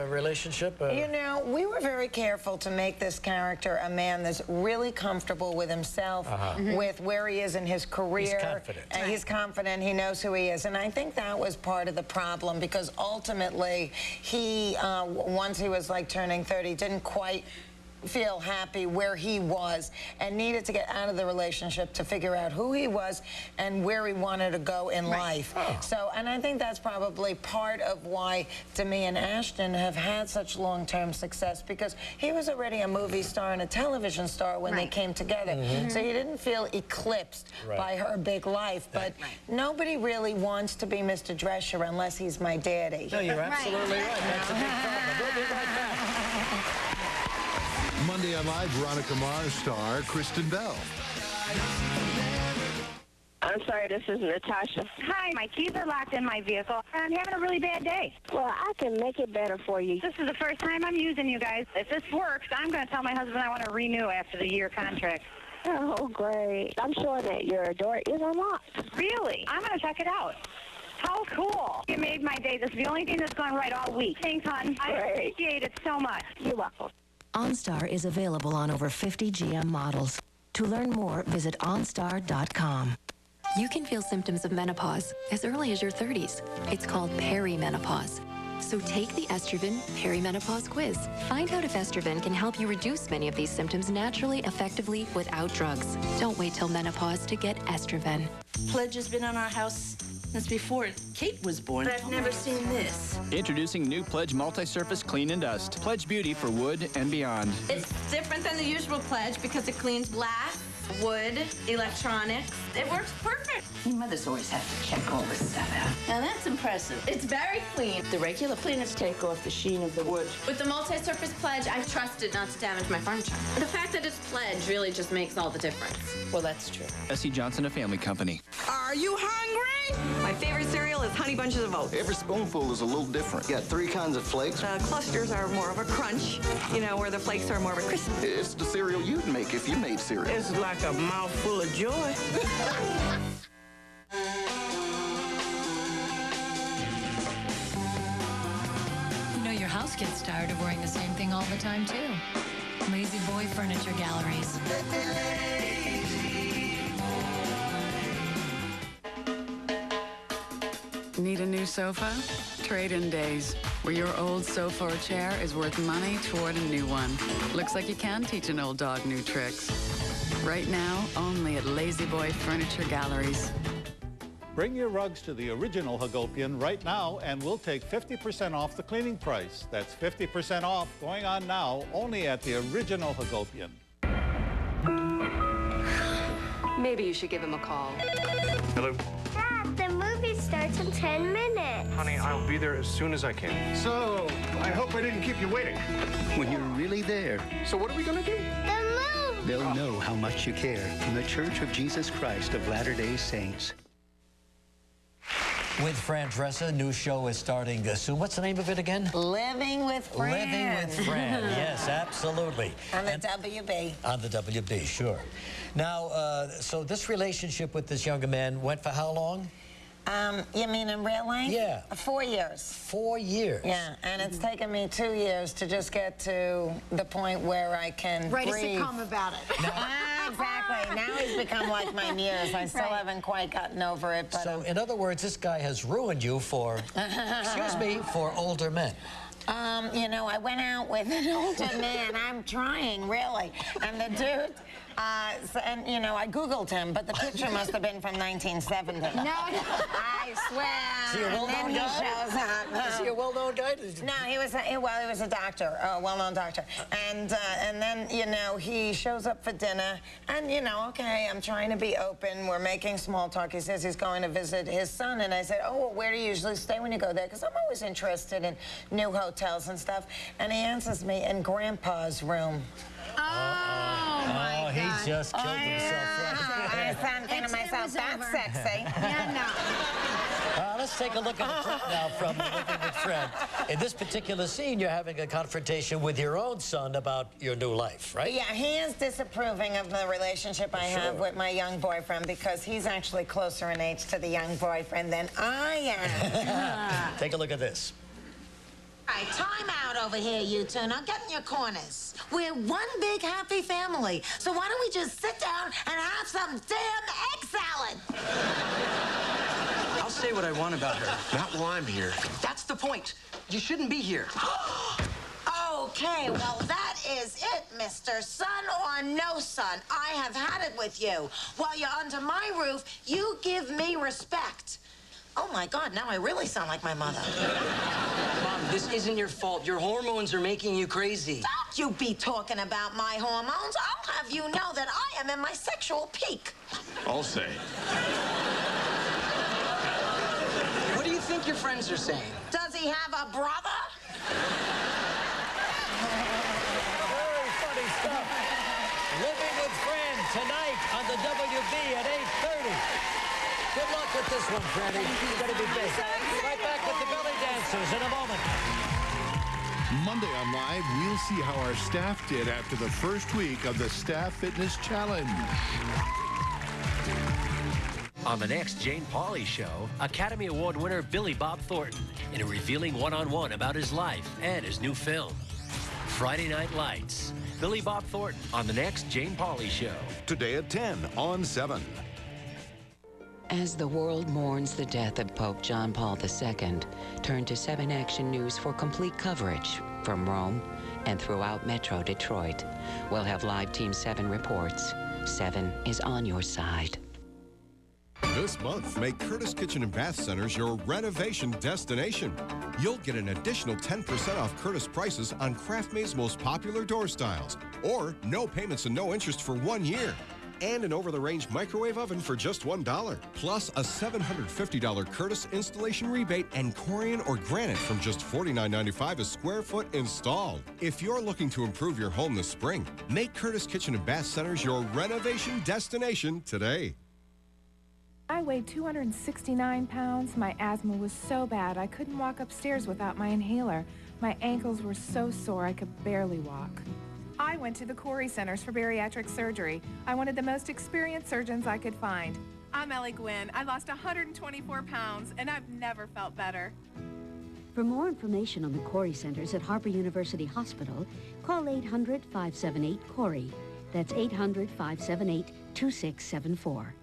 relationship? You know, we were very careful to make this character a man that's really comfortable with himself, with where he is in his career. He's confident. And he's confident. He knows who he is. And I think that was part of the problem because ultimately he, once he was like turning 30, didn't quite feel happy where he was and needed to get out of the relationship to figure out who he was and where he wanted to go in life. So, and I think that's probably part of why Demi and Ashton have had such long-term success because he was already a movie star and a television star when they came together. So he didn't feel eclipsed by her big life. But nobody really wants to be Mr. Drescher unless he's my daddy. No, you're absolutely right. That's a big problem. We'll be right back. Monday on Live, Veronica Mars star Kristen Bell. I'm sorry, this is Natasha. Hi, my keys are locked in my vehicle. I'm having a really bad day. Well, I can make it better for you. This is the first time I'm using you guys. If this works, I'm going to tell my husband I want to renew after the year contract. Oh, great. I'm sure that your door is unlocked. Really? I'm going to check it out. How cool. You made my day. This is the only thing that's gone right all week. Thanks, hon. I appreciate it so much. You're welcome. OnStar is available on over 50 GM models. To learn more, visit OnStar.com. You can feel symptoms of menopause as early as your 30s. It's called perimenopause. So take the Estroven Perimenopause Quiz. Find out if Estroven can help you reduce many of these symptoms naturally, effectively, without drugs. Don't wait till menopause to get Estroven. Pledge has been on our house since before Kate was born. But I've never seen this. Introducing new Pledge Multi-Surface Clean and Dust. Pledge beauty for wood and beyond. It's different than the usual Pledge because it cleans glass, wood, electronics. It works perfect. Your mothers always have to check all this stuff out. Now that's impressive. It's very clean. The regular cleaners take off the sheen of the wood. With the multi-surface Pledge, I trust it not to damage my furniture. The fact that it's Pledge really just makes all the difference. Well, that's true. S.C. Johnson, a family company. Are you hungry? My favorite cereal is Honey Bunches of Oats. Every spoonful is a little different. You got 3 kinds of flakes. The clusters are more of a crunch, you know, where the flakes are more of a crisp. It's the cereal you'd make if you made cereal. It's like a mouthful of joy. You know, your house gets tired of wearing the same thing all the time, too. Lazy Boy Furniture Galleries. Need a new sofa? Trade-in days, where your old sofa or chair is worth money toward a new one. Looks like you can teach an old dog new tricks. Right now, only at Lazy Boy Furniture Galleries. Bring your rugs to the original Hagopian right now and we'll take 50% off the cleaning price. That's 50% off going on now only at the original Hagopian. Maybe you should give him a call. Hello? Dad, the movie starts in 10 minutes. Honey, I'll be there as soon as I can. So, I hope I didn't keep you waiting. When you're really there, So what are we gonna do? The movie! they'll know how much you care. From the Church of Jesus Christ of Latter-day Saints. With Fran Dresser, new show is starting soon. What's the name of it again? Living with Fran. Living with Fran, yes, absolutely. On the WB. On the WB, sure. Now, so this relationship with this younger man went for how long? You mean in real life? Yeah. 4 years. 4 years? Yeah, and it's taken me 2 years to just get to the point where I can Write a breathe. sitcom about it. Exactly. Now he's become like my muse. I still haven't quite gotten over it. But, So, in other words, this guy has ruined you for, excuse me, for older men. You know, I went out with an older man. I'm trying, really. And the dude, and, you know, I Googled him, but the picture must have been from 1970. No. I swear. Is he a well-known guy? Shows up. Is he a well-known guy? No, he was a doctor, a well-known doctor. And then, you know, he shows up for dinner, and, you know, okay, I'm trying to be open. We're making small talk. He says he's going to visit his son, and I said, oh, well, where do you usually stay when you go there? Because I'm always interested in new hotels and stuff. And he answers me, in Grandpa's room. Oh, my God. He just killed himself. I started thinking to myself, that's sexy. Yeah, no. Let's take a look at a clip now from Living with Fran. In this particular scene, you're having a confrontation with your own son about your new life, right? Yeah, he is disapproving of the relationship I have with my young boyfriend because he's actually closer in age to the young boyfriend than I am. Take a look at this. All right, time out over here, you two. Now get in your corners. We're one big happy family. So why don't we just sit down and have some damn egg salad? I'll say what I want about her. Not while I'm here. That's the point. You shouldn't be here. Okay, well, that is it, mister. Son or no son, I have had it with you. While you're under my roof, you give me respect. Oh, my God, now I really sound like my mother. Mom, this isn't your fault. Your hormones are making you crazy. Don't you be talking about my hormones. I'll have you know that I am in my sexual peak. I'll say. What do you think your friends are saying? Does he have a brother? Very funny stuff. Living with Fran tonight on the WB at 8:30. Good luck with this one, Franny. You're going to be big. Right back with the belly dancers in a moment. Monday on Live, we'll see how our staff did after the first week of the Staff Fitness Challenge. On the next Jane Pauley show, Academy Award winner Billy Bob Thornton in a revealing one-on-one about his life and his new film. Friday Night Lights. Billy Bob Thornton on the next Jane Pauley show. Today at 10 on 7. As the world mourns the death of Pope John Paul II, turn to 7 Action News for complete coverage from Rome and throughout Metro Detroit. We'll have live Team 7 reports. 7 is on your side. This month, make Kurtis Kitchen and Bath Centers your renovation destination. You'll get an additional 10% off Kurtis prices on Craft May's most popular door styles, or no payments and no interest for 1 year. And an over-the-range microwave oven for just $1. Plus a $750 Kurtis installation rebate and Corian or granite from just $49.95 a square foot installed. If you're looking to improve your home this spring, make Kurtis Kitchen and Bath Centers your renovation destination today. I weighed 269 pounds. My asthma was so bad I couldn't walk upstairs without my inhaler. My ankles were so sore I could barely walk. I went to the Corey Centers for Bariatric Surgery. I wanted the most experienced surgeons I could find. I'm Ellie Gwynn. I lost 124 pounds, and I've never felt better. For more information on the Corey Centers at Harper University Hospital, call 800-578-COREY. That's 800-578-2674.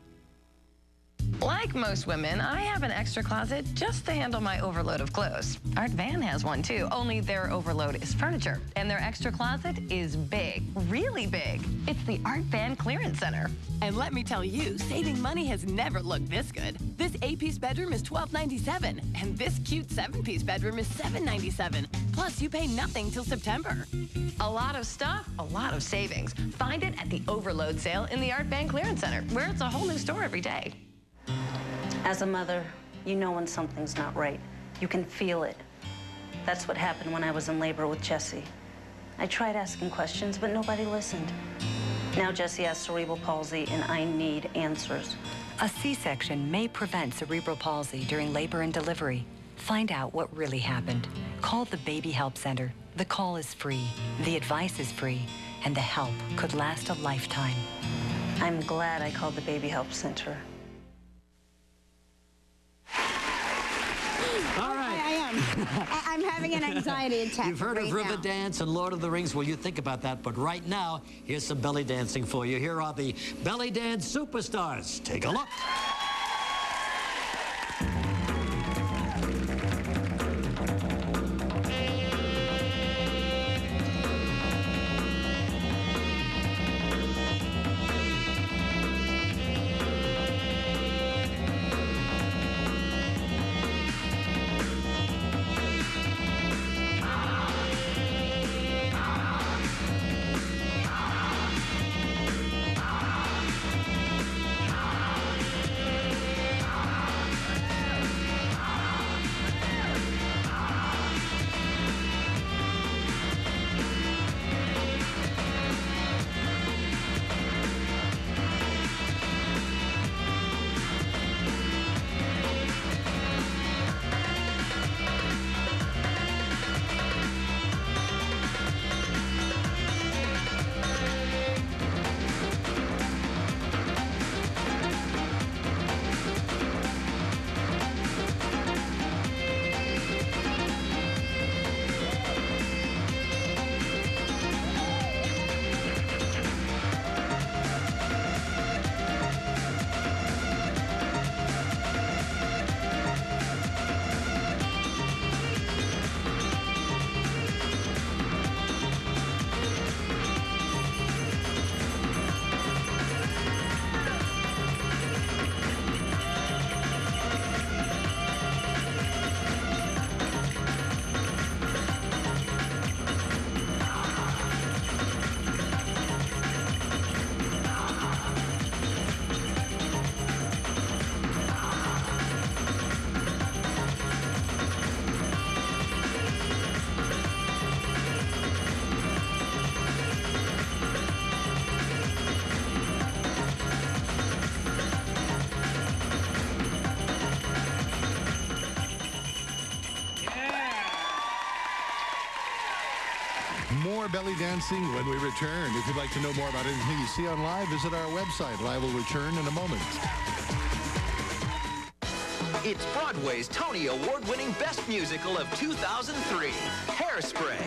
Like most women, I have an extra closet just to handle my overload of clothes. Art Van has one too, only their overload is furniture, and their extra closet is big, really big. It's the Art Van Clearance Center. And let me tell you, saving money has never looked this good. This 8-piece bedroom is $12.97, and this cute 7-piece bedroom is $7.97. Plus, you pay nothing till September. A lot of stuff, a lot of savings. Find it at the Overload sale in the Art Van Clearance Center, where it's a whole new store every day. As a mother, you know when something's not right. You can feel it. That's what happened when I was in labor with Jessie. I tried asking questions, but nobody listened. Now Jessie has cerebral palsy, and I need answers. A C-section may prevent cerebral palsy during labor and delivery. Find out what really happened. Call the Baby Help Center. The call is free, the advice is free, and the help could last a lifetime. I'm glad I called the Baby Help Center. All right. I am. I'm having an anxiety attack. You've heard of River now. Dance and Lord of the Rings. Well, you think about that, but right now, here's some belly dancing for you. Here are the belly dance superstars. Take a look. More belly dancing when we return. If you'd like to know more about anything you see on live, visit our website. Live will return in a moment. It's Broadway's Tony Award-winning Best Musical of 2003, Hairspray.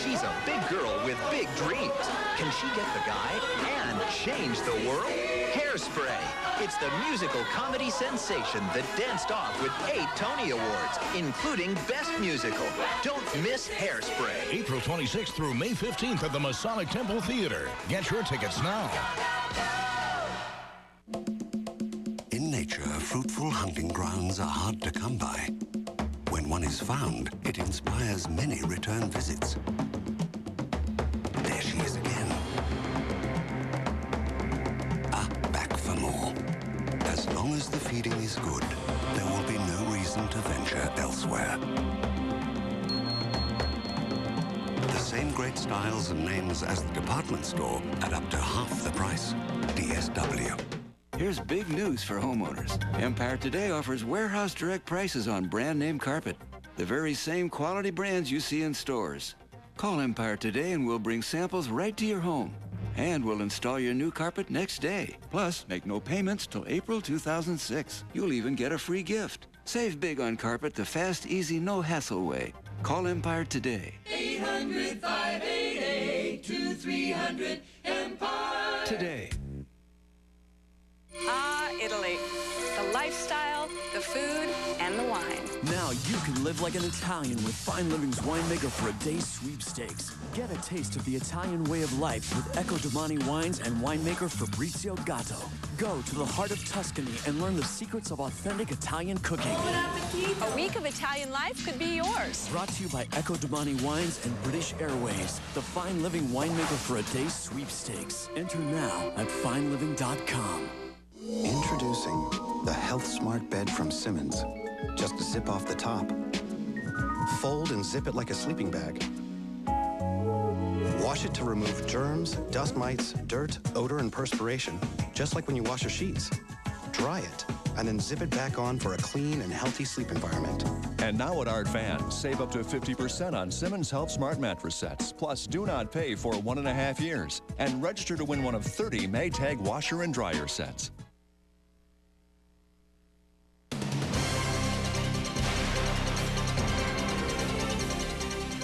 She's a big girl with big dreams. Can she get the guy and change the world? Hairspray. It's the musical comedy sensation that danced off with 8 Tony Awards, including Best Musical. Don't miss Hairspray. April 26th through May 15th at the Masonic Temple Theater. Get your tickets now. In nature, fruitful hunting grounds are hard to come by. When one is found, it inspires many return visits. There she is again. Back for more. As long as the feeding is good, there will be no reason to venture elsewhere. The same great styles and names as the department store at up to half the price. DSW. Here's big news for homeowners. Empire Today offers warehouse direct prices on brand name carpet. The very same quality brands you see in stores. Call Empire Today and we'll bring samples right to your home. And we'll install your new carpet next day. Plus, make no payments till April 2006. You'll even get a free gift. Save big on carpet the fast, easy, no-hassle way. Call Empire today. 800-588-2300 Empire. Today. can live like an Italian with Fine Living's winemaker for a day sweepstakes. Get a taste of the Italian way of life with Ecco Domani wines and winemaker Fabrizio Gatto. Go to the heart of Tuscany and learn the secrets of authentic Italian cooking. A week of Italian life could be yours. Brought to you by Ecco Domani Wines and British Airways, the Fine Living winemaker for a day sweepstakes. Enter now at fineliving.com. Introducing the Health Smart Bed from Simmons. Just zip off the top. Fold and zip it like a sleeping bag. Wash it to remove germs, dust mites, dirt, odor, and perspiration, just like when you wash your sheets. Dry it, and then zip it back on for a clean and healthy sleep environment. And now at Art Van, save up to 50% on Simmons Health Smart mattress sets. Plus, do not pay for 1.5 years. And register to win one of 30 Maytag washer and dryer sets.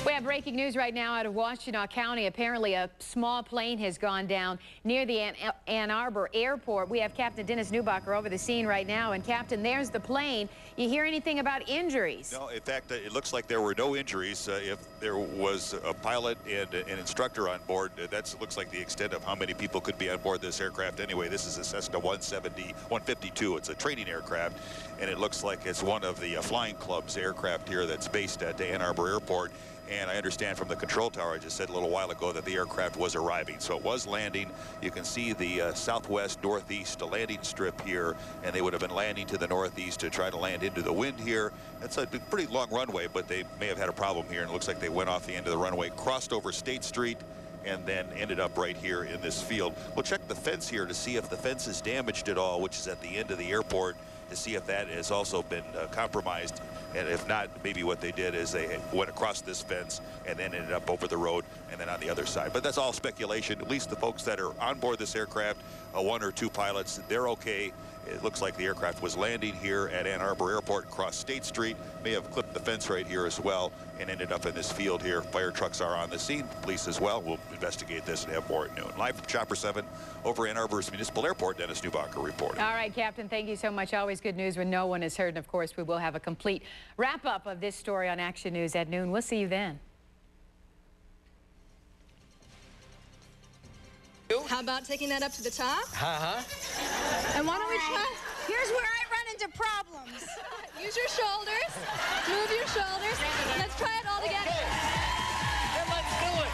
We have breaking news right now out of Washtenaw County. Apparently, a small plane has gone down near the Ann Arbor Airport. We have Captain Dennis Newbacher over the scene right now. And, Captain, there's the plane. You hear anything about injuries? No, in fact, it looks like there were no injuries. If there was a pilot and an instructor on board, that looks like the extent of how many people could be on board this aircraft anyway. This is a Cessna 152. It's a training aircraft, and it looks like it's one of the Flying Club's aircraft here that's based at Ann Arbor Airport. And I understand from the control tower, I just said a little while ago, that the aircraft was arriving. So it was landing. You can see the southwest, northeast landing strip here, and they would have been landing to the northeast to try to land into the wind here. That's a pretty long runway, but they may have had a problem here, and it looks like they went off the end of the runway, crossed over State Street, and then ended up right here in this field. We'll check the fence here to see if the fence is damaged at all, which is at the end of the airport, to see if that has also been compromised. And if not, maybe what they did is they went across this fence and then ended up over the road and then on the other side. But that's all speculation. At least the folks that are on board this aircraft, one or two pilots, they're okay. It looks like the aircraft was landing here at Ann Arbor Airport, across State Street, may have clipped the fence right here as well, and ended up in this field here. Fire trucks are on the scene, police as well. We'll investigate this and have more at noon. Live from Chopper 7 over Ann Arbor's Municipal Airport, Dennis Newbacher reporting. All right, Captain, thank you so much. Always good news when no one is heard. And, of course, we will have a complete wrap-up of this story on Action News at noon. We'll see you then. How about taking that up to the top? Uh-huh. And why don't we try? Here's where I run into problems. Use your shoulders. Move your shoulders. Let's try it all together. Okay. Then let's do it.